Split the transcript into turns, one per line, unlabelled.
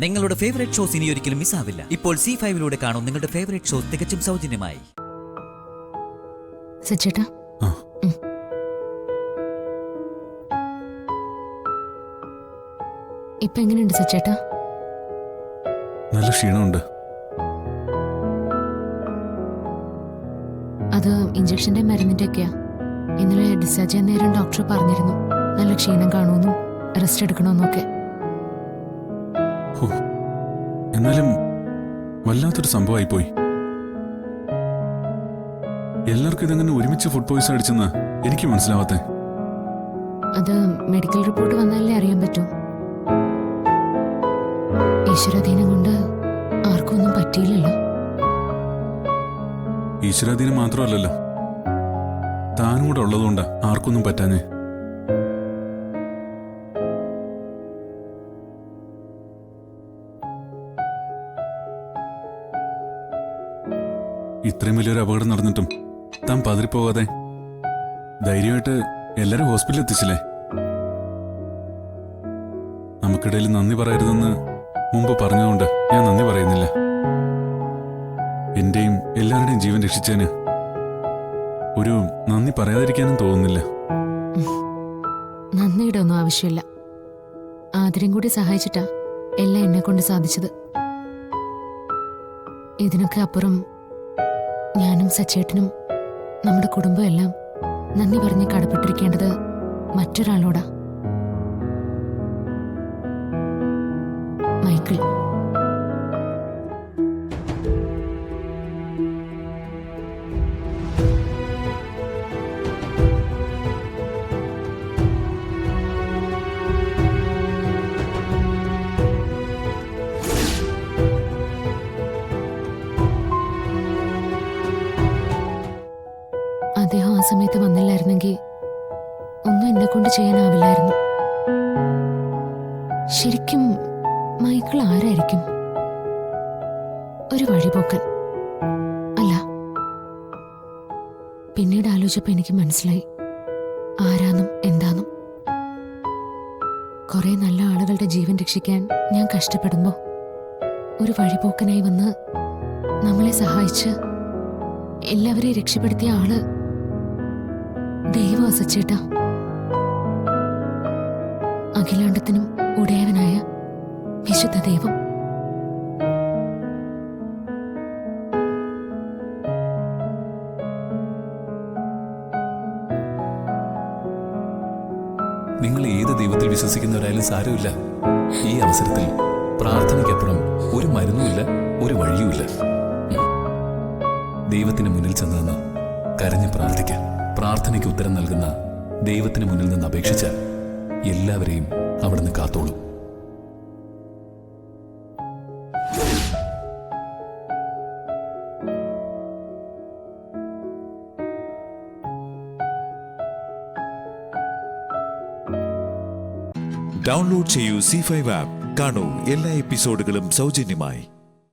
നിങ്ങളുടെ favourite shows ഇനി ഒരിക്കലും മിസ്സാവില്ല. ഇപ്പോൾ C5-ലൂടെ കാണും നിങ്ങളുടെ ഫേവറേറ്റ് ഷോസ് തികച്ചും സൗജന്യമായി.
സച്ചേട്ടാ, ഇപ്പൊ എങ്ങനെയുണ്ട് സച്ചേട്ടാ?
നല്ല ക്ഷീണമുണ്ട്.
അത് ഇഞ്ചക്ഷന്റെ മരുന്നിന്റെ ഒക്കെയാ. ഇന്നലെ ഡിസ്ചാർജ് ചെയ്യാൻ നേരം ഡോക്ടർ പറഞ്ഞിരുന്നു നല്ല ക്ഷീണം കാണുമെന്നും റെസ്റ്റ് എടുക്കണമെന്നൊക്കെ.
എന്നാലും വല്ലാത്തൊരു സംഭവമായി പോയി. എല്ലാവർക്കും ഇതങ്ങനെ ഒരുമിച്ച് ഫുഡ് പോയിസൺ അടിച്ചെന്ന് എനിക്ക് മനസ്സിലാവാത്തെ.
അത് മെഡിക്കൽ റിപ്പോർട്ട് വന്നാലേ അറിയാൻ പറ്റൂ. ഈശ്വരാധീനം കൊണ്ട് ആർക്കും ഒന്നും പറ്റിയില്ലല്ലോ.
ഈശ്വരാധീനം മാത്രമല്ലല്ലോ, താനും കൂടെ ഉള്ളതുകൊണ്ട് ആർക്കൊന്നും പറ്റാഞ്ഞേ. ഇത്രയും വലിയൊരു അപകടം നടന്നിട്ടും താൻ പതറിപ്പോകാതെ ധൈര്യമായിട്ട് എല്ലാരും ഹോസ്പിറ്റലിൽ എത്തിച്ചില്ലേ? നമുക്കിടയിൽ നന്ദി പറയരുതെന്ന് മുമ്പ് പറഞ്ഞതുകൊണ്ട് ഞാൻ നന്ദി പറയുന്നില്ല. എന്റെയും എല്ലാവരുടെയും ജീവൻ രക്ഷിച്ചതിന് ഒരു നന്ദി പറയാതിരിക്കാനും തോന്നുന്നില്ല.
നന്ദിയുടെ ഒന്നും ആവശ്യമില്ല. ആദരം കൂടി സഹായിച്ചിട്ടാ എല്ലാം എന്നെ കൊണ്ട് സാധിച്ചത്. ഇതിനൊക്കെ അപ്പുറം ഞാനും സച്ചേട്ടനും നമ്മുടെ കുടുംബം എല്ലാം നന്ദി പറഞ്ഞ് കടപ്പെട്ടിരിക്കേണ്ടത് മറ്റൊരാളോടാ. മൈക്കിൾ. അദ്ദേഹം ആ സമയത്ത് വന്നില്ലായിരുന്നെങ്കിൽ ഒന്നും എന്നെ കൊണ്ട് ചെയ്യാനാവില്ലായിരുന്നു. ശരിക്കും മൈക്കിൾ ആരായിരിക്കും? ഒരു വഴിപോക്കൻ അല്ല. പിന്നീട് ആലോചിച്ചപ്പോ എനിക്ക് മനസ്സിലായി ആരാന്നും എന്താന്നും. കുറെ നല്ല ആളുകളുടെ ജീവൻ രക്ഷിക്കാൻ ഞാൻ കഷ്ടപ്പെടുമ്പോ ഒരു വഴിപോക്കനായി വന്ന് നമ്മളെ സഹായിച്ച് എല്ലാവരെയും രക്ഷപ്പെടുത്തിയ ആള് ദൈവം. സച്ചേട്ടാ, അഖിലാണ്ടത്തിനും ഉടയവനായ വിശുദ്ധ ദൈവം.
നിങ്ങൾ ഏത് ദൈവത്തിൽ വിശ്വസിക്കുന്നവരായാലും സാരമില്ല. ഈ അവസരത്തിൽ പ്രാർത്ഥനയ്ക്കപ്പുറം ഒരു മരുന്നുമില്ല, ഒരു വഴിയുമില്ല. ദൈവത്തിന് മുന്നിൽ ചെന്ന് നിന്ന് കരഞ്ഞ് പ്രാർത്ഥിക്കാൻ, പ്രാർത്ഥനയ്ക്ക് ഉത്തരം നൽകുന്ന ദൈവത്തിന് മുന്നിൽ നിന്ന് അപേക്ഷിച്ചാൽ എല്ലാവരെയും അവിടുന്ന് കാത്തോളും.
ഡൗൺലോഡ് ചെയ്യൂ C5 ആപ്പ്. കാണൂ എല്ലാ എപ്പിസോഡുകളും സൗജന്യമായി.